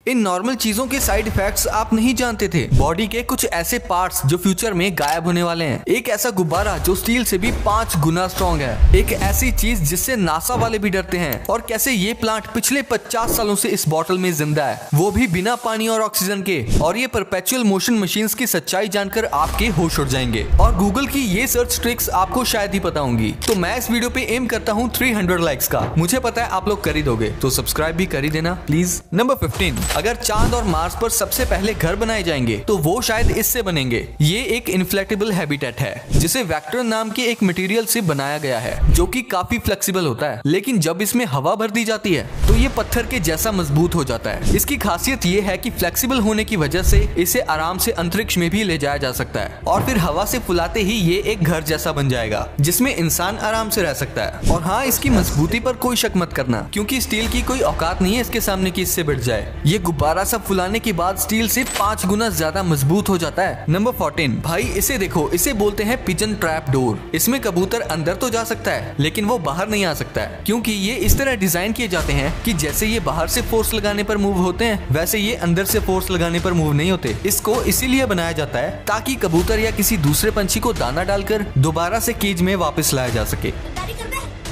In normal चीजों के side effects आप नहीं जानते थे। बॉडी के कुछ ऐसे पार्ट्स जो फ्यूचर में गायब होने वाले हैं। एक ऐसा गुब्बारा जो स्टील से भी 5 गुना स्ट्रॉन्ग है। एक ऐसी चीज जिससे नासा वाले भी डरते हैं। और कैसे ये प्लांट पिछले 50 सालों से इस बॉटल में जिंदा है, वो भी बिना पानी और ऑक्सीजन के। और ये परपेचुअल मोशन मशीन्स की सच्चाई जानकर आपके होश उड़ जाएंगे। और गूगल की ये सर्च ट्रिक्स आपको शायद ही पता होंगी। तो मैं इस वीडियो पे एम करता हूँ 300 लाइक्स का। मुझे पता है आप लोग कर ही दोगे, तो सब्सक्राइब भी कर ही देना प्लीज। नंबर 15, अगर चांद और मार्स पर सबसे पहले घर बनाए जाएंगे तो वो शायद इससे बनेंगे। ये एक इन्फ्लेक्टेबल हैबिटेट है जिसे वेक्टर नाम के एक मटेरियल से बनाया गया है, जो कि काफी फ्लेक्सिबल होता है। लेकिन जब इसमें हवा भर दी जाती है तो ये पत्थर के जैसा मजबूत हो जाता है। इसकी खासियत ये है कि फ्लेक्सिबल होने की वजह से इसे आराम से अंतरिक्ष में भी ले जाया जा सकता है। और फिर हवा से फुलाते ही ये एक घर जैसा बन जाएगा जिसमें इंसान आराम से रह सकता है। और हाँ, इसकी मजबूती पर कोई शक मत करना, क्योंकि स्टील की कोई औकात नहीं है इसके सामने कि इससे बढ़ जाए। ये गुब्बारा सब फुलाने के बाद स्टील से 5 गुना ज्यादा मजबूत हो जाता है। नंबर 14, भाई इसे देखो, इसे बोलते हैं पिजन ट्रैप डोर। इसमें कबूतर अंदर तो जा सकता है लेकिन वो बाहर नहीं आ सकता है, क्योंकि ये इस तरह डिजाइन किए जाते हैं कि जैसे ये बाहर से फोर्स लगाने पर मूव होते हैं, वैसे ये अंदर से फोर्स लगाने पर मूव नहीं होते। इसको इसीलिए बनाया जाता है ताकि कबूतर या किसी दूसरे पंछी को दाना डालकर दोबारा से केज में वापस लाया जा सके।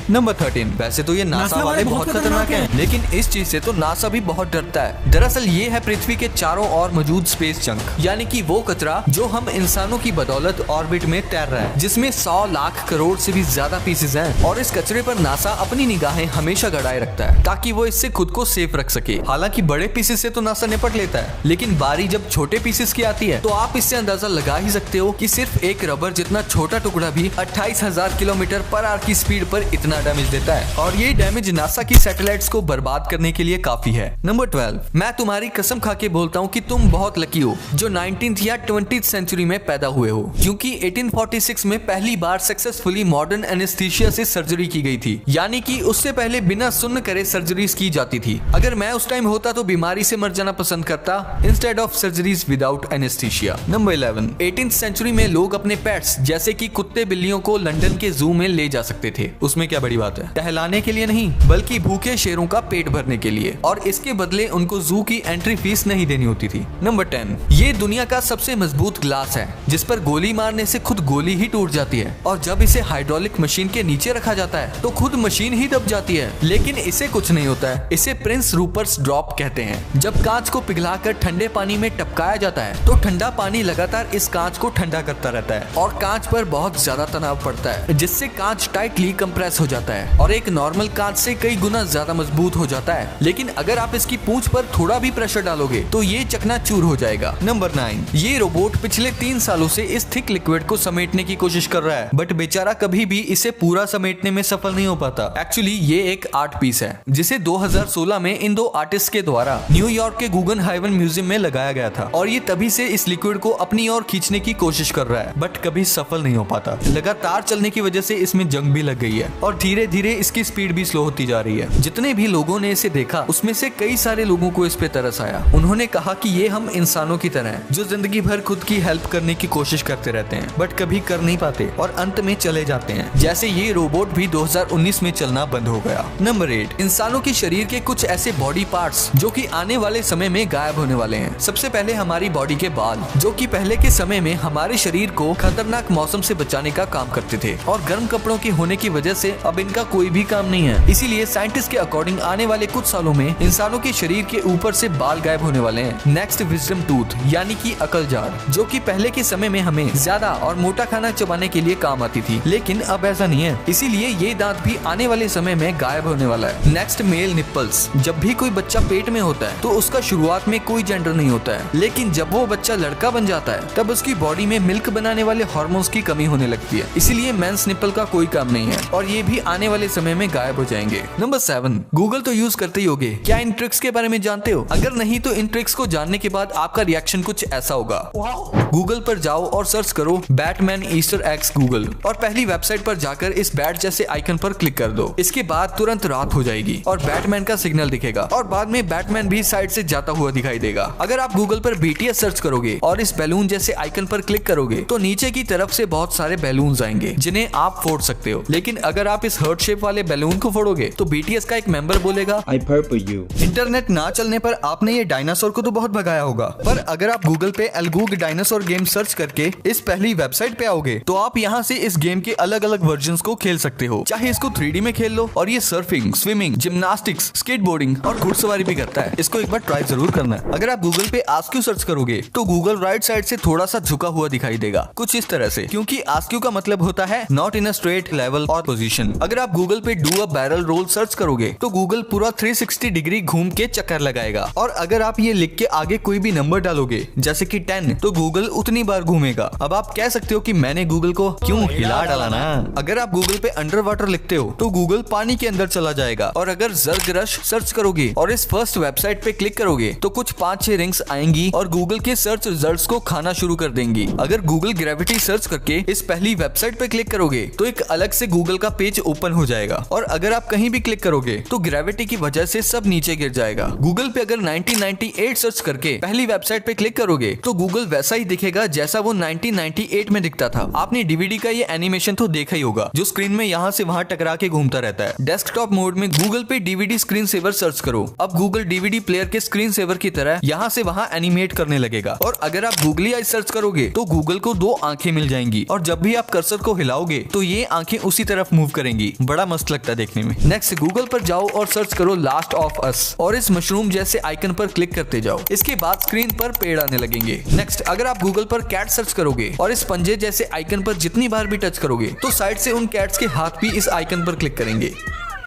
नंबर 13, वैसे तो ये नासा वाले बहुत खतरनाक हैं, लेकिन इस चीज से तो नासा भी बहुत डरता है। दरअसल ये है पृथ्वी के चारों ओर मौजूद स्पेस जंक, यानी कि वो कचरा जो हम इंसानों की बदौलत ऑर्बिट में तैर रहा है, जिसमें 100 लाख करोड़ से भी ज्यादा पीसेस हैं। और इस कचरे पर नासा अपनी निगाहें हमेशा गड़ाए रखता है ताकि वो इससे खुद को सेफ रख सके। हालांकि बड़े पीसेस से तो नासा निपट लेता है, लेकिन बारी जब छोटे पीसेस की आती है तो आप इससे अंदाजा लगा ही सकते हो कि सिर्फ एक रबर जितना छोटा टुकड़ा भी 28,000 किलोमीटर पर आवर की स्पीड पर इतना डैमेज देता है। और ये डैमेज नासा की सैटेलाइट्स को बर्बाद करने के लिए काफी है। नंबर 12, मैं तुम्हारी कसम खा के बोलता हूँ कि तुम बहुत लकी हो जो 19th या 20th सेंचुरी में पैदा हुए हो, क्योंकि 1846 में पहली बार सक्सेसफुली मॉडर्न एनेस्थीसिया से सर्जरी की गई थी। यानी कि उससे पहले बिना सुन्न करे सर्जरीज की जाती थी। अगर मैं उस टाइम होता तो बीमारी से मर जाना पसंद करता instead of surgeries without anaesthesia. Number 11, 18th century में लोग अपने पेट्स जैसे कि कुत्ते बिल्लियों को लंदन के जू में ले जा सकते थे। उसमें क्या बड़ी बात है? टहलाने के लिए नहीं, बल्कि भूखे शेरों का पेट भरने के लिए, और इसके बदले उनको जू की एंट्री फीस नहीं देनी होती थी। नंबर 10, ये दुनिया का सबसे मजबूत ग्लास है जिस पर गोली मारने से खुद गोली ही टूट जाती है, और जब इसे हाइड्रोलिक मशीन के नीचे रखा जाता है तो खुद मशीन ही दब जाती है। लेकिन इसे कुछ नहीं होता है, इसे प्रिंस रूपर्ट्स ड्रॉप कहते हैं। जब कांच को पिघलाकर ठंडे पानी में टपकाया जाता है तो ठंडा पानी लगातार इस कांच को ठंडा करता रहता है और कांच पर बहुत ज्यादा तनाव पड़ता है, जिससे कांच टाइटली कंप्रेस हो जाता है और एक नॉर्मल कांच से कई गुना ज्यादा मजबूत हो जाता है। लेकिन अगर आप इसकी पूंछ पर थोड़ा भी प्रेशर डालोगे तो ये चकनाचूर हो जाएगा। नंबर 9, ये रोबोट पिछले 3 सालों से इस थिक लिक्विड को समेटने की कोशिश कर रहा है, बट बेचारा कभी भी इसे पूरा समेटने में सफल नहीं हो पाता। एक्चुअली ये एक आर्ट पीस है जिसे 2016 में इन 2 आर्टिस्ट के द्वारा न्यूयॉर्क के गुगनहाइमन म्यूजियम में लगाया गया था, और ये तभी से इस लिक्विड को अपनी ओर खींचने की कोशिश कर रहा है, बट कभी सफल नहीं हो पाता। लगातार चलने की वजह से इसमें जंग भी लग गई है और धीरे धीरे इसकी स्पीड भी स्लो होती जा रही है। जितने भी लोगों ने इसे देखा उसमें से कई सारे लोगों को इस पे तरस आया। उन्होंने कहा कि ये हम इंसानों की तरह हैं, जो जिंदगी भर खुद की हेल्प करने की कोशिश करते रहते हैं बट कभी कर नहीं पाते और अंत में चले जाते हैं। जैसे ये रोबोट भी 2019 में चलना बंद हो गया। नंबर 8, इंसानों के शरीर के कुछ ऐसे बॉडी पार्ट्स जो कि आने वाले समय में गायब होने वाले हैं। सबसे पहले हमारी बॉडी के बाल, जो कि पहले के समय में हमारे शरीर को खतरनाक मौसम से बचाने का काम करते थे, और गर्म कपड़ों के होने की वजह से अब इनका कोई भी काम नहीं है। इसीलिए साइंटिस्ट के अकॉर्डिंग आने वाले कुछ सालों में इंसानों के शरीर के ऊपर से बाल गायब होने वाले हैं। नेक्स्ट, विजडम टूथ यानी कि अकल जार, जो कि पहले के समय में हमें ज्यादा और मोटा खाना चबाने के लिए काम आती थी, लेकिन अब ऐसा नहीं है। इसीलिए ये दांत भी आने वाले समय में गायब होने वाला है। Next, male nipples. जब भी कोई बच्चा पेट में होता है तो उसका शुरुआत में कोई जेंडर नहीं होता है, लेकिन जब वो बच्चा लड़का बन जाता है तब उसकी बॉडी में मिल्क बनाने वाले हार्मोन्स की कमी होने लगती है। इसीलिए मेंस निप्पल का कोई काम नहीं है और ये भी आने वाले समय में गायब हो जाएंगे। नंबर 7, गूगल तो यूज करते ही होगे, क्या इन ट्रिक्स के बारे में जानते हो? अगर नहीं तो इन ट्रिक्स को जानने के बाद आपका रिएक्शन कुछ ऐसा होगा। गूगल पर जाओ और सर्च करो बैटमैन ईस्टर एग्स गूगल, और पहली वेबसाइट पर जाकर इस बैट जैसे आइकन पर क्लिक कर दो। इसके बाद तुरंत रात हो जाएगी और बैटमैन का सिग्नल दिखेगा और बाद में बैटमैन भी साइड से जाता हुआ दिखाई देगा। अगर आप गूगल पर BTS सर्च करोगे और इस बैलून जैसे आइकन पर क्लिक करोगे तो नीचे की तरफ से बहुत सारे बैलून्स आएंगे जिन्हें आप फोड़ सकते हो। लेकिन अगर आप इस इस हर्ट शेप वाले बैलून को फोड़ोगे तो BTS का एक मेंबर बोलेगा I purple you। इंटरनेट ना चलने पर आपने ये डायनासोर को तो बहुत भगाया होगा, पर अगर आप गूगल पे एलगूग डायनासोर गेम सर्च करके इस पहली वेबसाइट पे आओगे तो आप यहाँ से इस गेम के अलग अलग वर्जन को खेल सकते हो। चाहे इसको 3D में खेल लो, और ये सर्फिंग, स्विमिंग, जिम्नास्टिक्स, स्केटबोर्डिंग और घुड़सवारी भी करता है। इसको एक बार ट्राई जरूर करना है। अगर आप गूगल पे आस्क्यू सर्च करोगे तो गूगल राइट साइड से थोड़ा सा झुका हुआ दिखाई देगा, कुछ इस तरह से, क्योंकि आस्क्यू का मतलब होता है not in a straight level और पोजीशन। अगर आप गूगल पे do a barrel roll search करोगे तो गूगल पूरा 360 डिग्री घूम के चक्कर लगाएगा, और अगर आप ये लिख के आगे कोई भी नंबर डालोगे जैसे कि 10 तो गूगल उतनी बार घूमेगा। अब आप कह सकते हो कि मैंने गूगल को क्यों हिला डाला ना। अगर आप गूगल पे अंडर वाटर लिखते हो तो गूगल पानी के अंदर चला जाएगा, और अगर जर्ग रश सर्च करोगे और इस फर्स्ट वेबसाइट पे क्लिक करोगे तो कुछ 5-6 रिंग्स आएंगी और गूगल के सर्च रिजल्ट्स को खाना शुरू कर देंगी। अगर गूगल ग्रेविटी सर्च करके इस पहली वेबसाइट पे क्लिक करोगे तो एक अलग से गूगल का पेज ओपन हो जाएगा, और अगर आप कहीं भी क्लिक करोगे तो ग्रेविटी की वजह से सब नीचे गिर जाएगा। गूगल पे अगर 1998 सर्च करके पहली वेबसाइट पे क्लिक करोगे तो गूगल वैसा ही दिखेगा जैसा वो 1998 में दिखता था। आपने डीवीडी का ये एनिमेशन तो देखा ही होगा, जो स्क्रीन में यहाँ से वहाँ टकरा के घूमता रहता है। डेस्कटॉप मोड में गूगल पे डीवीडी स्क्रीन सेवर सर्च करो। अब गूगल डीवीडी प्लेयर के स्क्रीन सेवर की तरह यहाँ से वहाँ एनिमेट करने लगेगा, और अगर आप गूगली आई सर्च करोगे तो गूगल को 2 आंखें मिल जाएंगी, और जब भी आप कर्सर को हिलाओगे तो ये आंखें उसी तरफ मूव करेंगी। बड़ा मस्त लगता है देखने में। नेक्स्ट गूगल पर जाओ और सर्च करो लास्ट ऑफ अस, और इस मशरूम जैसे आइकन पर क्लिक करते जाओ। इसके बाद स्क्रीन पर पेड़ आने लगेंगे। नेक्स्ट अगर आप गूगल पर कैट सर्च करोगे और इस पंजे जैसे आइकन पर जितनी बार भी टच करोगे तो साइड से उन कैट्स के हाथ भी इस आइकन पर क्लिक करेंगे।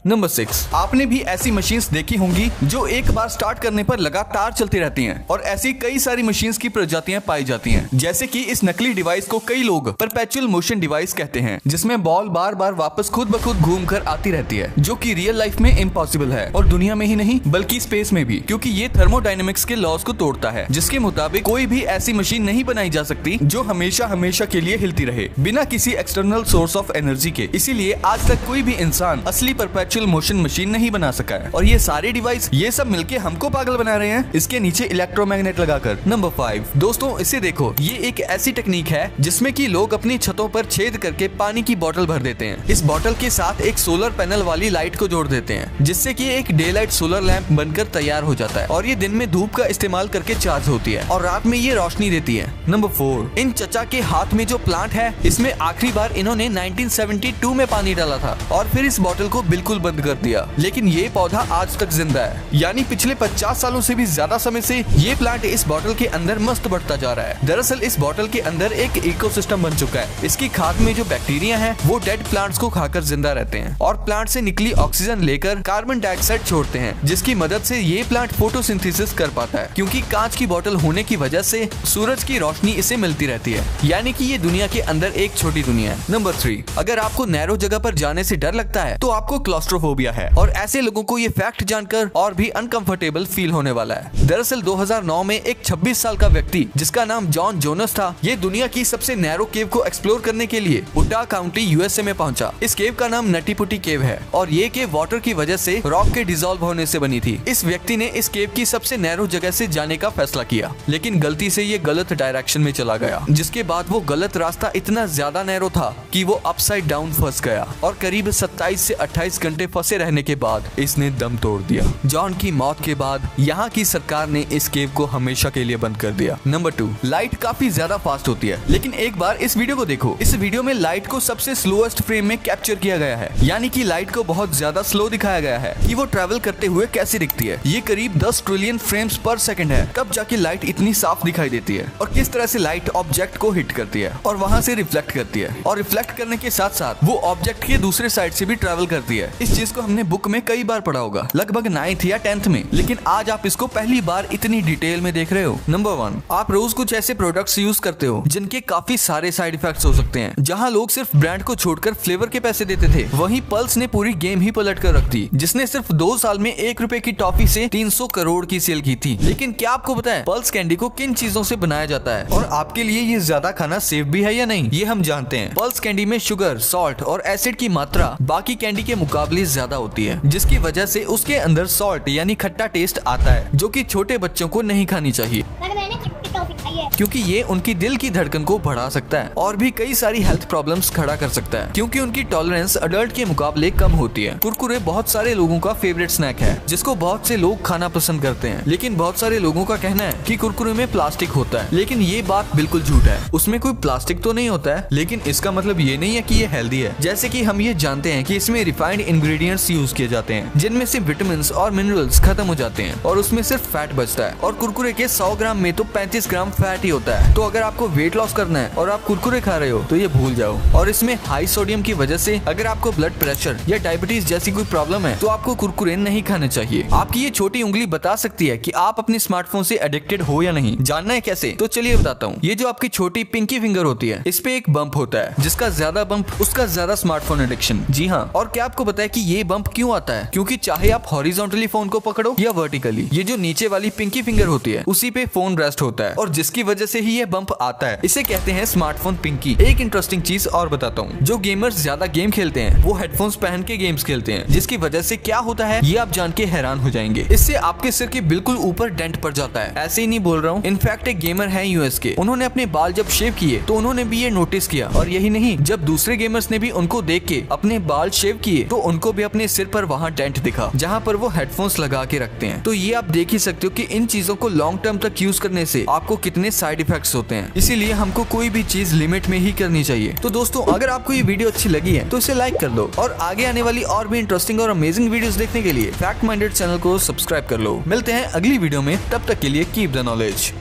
नंबर 6, आपने भी ऐसी मशीन्स देखी होंगी जो एक बार स्टार्ट करने पर लगातार चलती रहती हैं, और ऐसी कई सारी मशीन्स की प्रजातियां पाई जाती हैं। जैसे कि इस नकली डिवाइस को कई लोग परपेचुअल मोशन डिवाइस कहते हैं, जिसमें बॉल बार बार वापस खुद ब खुद घूम कर आती रहती है, जो कि रियल लाइफ में इम्पॉसिबल है, और दुनिया में ही नहीं बल्कि स्पेस में भी, क्योंकि ये थर्मोडायनेमिक्स के लॉज को तोड़ता है, जिसके मुताबिक कोई भी ऐसी मशीन नहीं बनाई जा सकती जो हमेशा हमेशा के लिए हिलती रहे बिना किसी एक्सटर्नल सोर्स ऑफ एनर्जी के। इसीलिए आज तक कोई भी इंसान असली परपेचुअल मोशन मशीन नहीं बना सका है, और ये सारे डिवाइस ये सब मिलके हमको पागल बना रहे हैं इसके नीचे इलेक्ट्रोमैग्नेट लगाकर। नंबर 5, दोस्तों इसे देखो, ये एक ऐसी टेक्निक है जिसमें कि लोग अपनी छतों पर छेद करके पानी की बोतल भर देते हैं। इस बोतल के साथ एक सोलर पैनल वाली लाइट को जोड़ देते हैं, जिससे कि एक डे लाइट सोलर लैंप बनकर तैयार हो जाता है, और ये दिन में धूप का इस्तेमाल करके चार्ज होती है और रात में ये रोशनी देती है। नंबर 4, इन चचा के हाथ में जो प्लांट है इसमें आखिरी बार इन्होंने 1972 में पानी डाला था, और फिर इस बोतल को बिल्कुल बंद कर दिया, लेकिन ये पौधा आज तक जिंदा है। यानी पिछले 50 सालों से भी ज्यादा समय से ये प्लांट इस बोतल के अंदर मस्त बढ़ता जा रहा है। दरअसल इस बोतल के अंदर एक इकोसिस्टम बन चुका है। इसकी खाद में जो बैक्टीरिया हैं वो डेड प्लांट्स को खाकर जिंदा रहते हैं, और प्लांट से निकली ऑक्सीजन लेकर कार्बन डाइऑक्साइड छोड़ते हैं, जिसकी मदद से ये प्लांट फोटोसिंथेसिस कर पाता है, क्योंकि कांच की बोतल होने की वजह से सूरज की रोशनी इसे मिलती रहती है। यानी कि ये दुनिया के अंदर एक छोटी दुनिया है। नंबर 3, अगर आपको नैरो जगह पर जाने से डर लगता है तो आपको क्लॉस्ट्रोफोबिया है, और ऐसे लोगों को ये फैक्ट जानकर और भी अनकंफर्टेबल फील होने वाला है। दरअसल 2009 में एक 26 साल का व्यक्ति जिसका नाम जॉन जोनस था, ये दुनिया की सबसे नैरो केव को एक्सप्लोर करने के लिए उटा काउंटी यूएसए में पहुंचा। इस केव का नाम नटीपुटी केव है, और ये केव वाटर की वजह से रॉक के डिसॉल्व होने से बनी थी। इस व्यक्ति ने इस केव की सबसे नैरो जगह से जाने का फैसला किया, लेकिन गलती से ये गलत डायरेक्शन में चला गया, जिसके बाद वो गलत रास्ता इतना ज्यादा नैरो था कि वो अपसाइड डाउन फंस गया, और करीब 27 से 28 घंटे फंसे रहने के बाद इसने दम तोड़ दिया। जॉन की मौत के बाद यहाँ की सरकार ने इस केव को हमेशा के लिए बंद कर दिया। नंबर 2, लाइट काफी ज्यादा फास्ट होती है, लेकिन एक बार इस वीडियो को देखो। इस वीडियो में लाइट को सबसे स्लोएस्ट फ्रेम में कैप्चर किया गया है, यानी कि लाइट को बहुत ज्यादा स्लो दिखाया गया है कि वो ट्रैवल करते हुए कैसे दिखती है। ये करीब 10 ट्रिलियन फ्रेम्स पर सेकंड है, तब जाके लाइट इतनी साफ दिखाई देती है, और किस तरह से लाइट ऑब्जेक्ट को हिट करती है और वहाँ से रिफ्लेक्ट करती है, और रिफ्लेक्ट करने के साथ साथ वो ऑब्जेक्ट के दूसरे साइड से भी ट्रैवल करती है। इस चीज को हमने बुक में कई बार पढ़ा होगा, लगभग 9th या 10th में, लेकिन आज आप इसको पहली बार इतनी डिटेल में देख रहे हो। नंबर 1, आप रोज कुछ ऐसे प्रोडक्ट्स यूज करते हो जिनके काफी सारे साइड इफेक्ट्स हो सकते हैं। जहां लोग सिर्फ ब्रांड को छोड़कर फ्लेवर के पैसे देते थे, वहीं पल्स ने पूरी गेम ही पलट कर रख दी, जिसने सिर्फ 2 साल में 1 रुपए की टॉफी से 300 करोड़ की सेल की थी। लेकिन क्या आपको पता है पल्स कैंडी को किन चीजों से बनाया जाता है, और आपके लिए ये ज्यादा खाना सेफ भी है या नहीं, ये हम जानते हैं। पल्स कैंडी में शुगर, सॉल्ट और एसिड की मात्रा बाकी कैंडी के मुकाबले ज्यादा होती है, जिसकी वजह से उसके अंदर सॉल्ट यानी खट्टा टेस्ट आता है, जो कि छोटे बच्चों को नहीं खानी चाहिए। मैंने खट्टी टॉफी खाई है क्योंकि ये उनकी दिल की धड़कन को बढ़ा सकता है और भी कई सारी हेल्थ प्रॉब्लम्स खड़ा कर सकता है, क्योंकि उनकी टॉलरेंस अडल्ट के मुकाबले कम होती है। कुरकुरे बहुत सारे लोगों का फेवरेट स्नैक है, जिसको बहुत से लोग खाना पसंद करते हैं, लेकिन बहुत सारे लोगों का कहना है कि कुरकुरे में प्लास्टिक होता है, लेकिन ये बात बिल्कुल झूठ है। उसमें कोई प्लास्टिक तो नहीं होता है, लेकिन इसका मतलब ये नहीं है कि ये हेल्दी है। जैसे कि हम ये जानते हैं कि इसमें रिफाइंड इंग्रेडिएंट्स यूज किए जाते हैं, जिनमें से विटामिन और मिनरल्स खत्म हो जाते हैं और उसमें सिर्फ फैट बचता है। और कुरकुरे के 100 ग्राम में तो 35 ग्राम फैट ही होता है। तो अगर आपको वेट लॉस करना है और आप कुरकुरे खा रहे हो तो ये भूल जाओ। और इसमें हाई सोडियम की वजह से अगर आपको ब्लड प्रेशर या डायबिटीज जैसी कोई प्रॉब्लम है तो आपको कुरकुरे नहीं खाने चाहिए। आपकी ये छोटी उंगली बता सकती है कि आप अपने स्मार्टफोन से एडिक्टेड हो या नहीं। जानना है कैसे? तो चलिए बताता हूँ। ये जो आपकी छोटी पिंकी फिंगर होती है, इस पे एक बम्प होता है, जिसका ज्यादा बम्प उसका ज्यादा स्मार्टफोन एडिक्शन। जी हाँ, और क्या आपको पता है कि ये बम्प क्यों आता है? क्योंकि चाहे आप हॉरिजॉन्टली फोन को पकड़ो या वर्टिकली, ये जो नीचे वाली पिंकी फिंगर होती है उसी पे फोन रेस्ट होता है और जिसकी वजह से ही ये बम्प आता है। इसे कहते हैं स्मार्टफोन पिंकी। एक इंटरेस्टिंग चीज और बताता हूँ, जो गेमर्स ज्यादा गेम खेलते हैं वो हेडफोन्स पहन के गेम्स खेलते हैं, जिसकी वजह से क्या होता है ये आप जान के हैरान हो जाएंगे। इससे आपके सिर के बिल्कुल ऊपर डेंट पड़ जाता है। ऐसे ही नहीं बोल रहा हूँ, इनफैक्ट एक गेमर है यूएस के, उन्होंने अपने बाल जब शेव किए तो उन्होंने भी ये नोटिस किया। और यही नहीं, जब दूसरे गेमर्स ने भी उनको देख के अपने बाल शेव किए तो उनको भी अपने सिर पर वहाँ डेंट दिखा, जहाँ पर वो हेडफोन्स लगा के रखते हैं। तो ये आप देख ही सकते हो कि इन चीजों को लॉन्ग टर्म तक यूज करने से आपको कितने साइड इफेक्ट्स होते हैं। इसीलिए हमको कोई भी चीज लिमिट में ही करनी चाहिए। तो दोस्तों, अगर आपको ये वीडियो अच्छी लगी है तो इसे लाइक कर दो और आगे आने वाली और भी इंटरेस्टिंग और अमेजिंग वीडियोस देखने के लिए फैक्ट माइंडेड चैनल को सब्सक्राइब कर लो। मिलते हैं अगली वीडियो में, तब तक के लिए कीप द नॉलेज।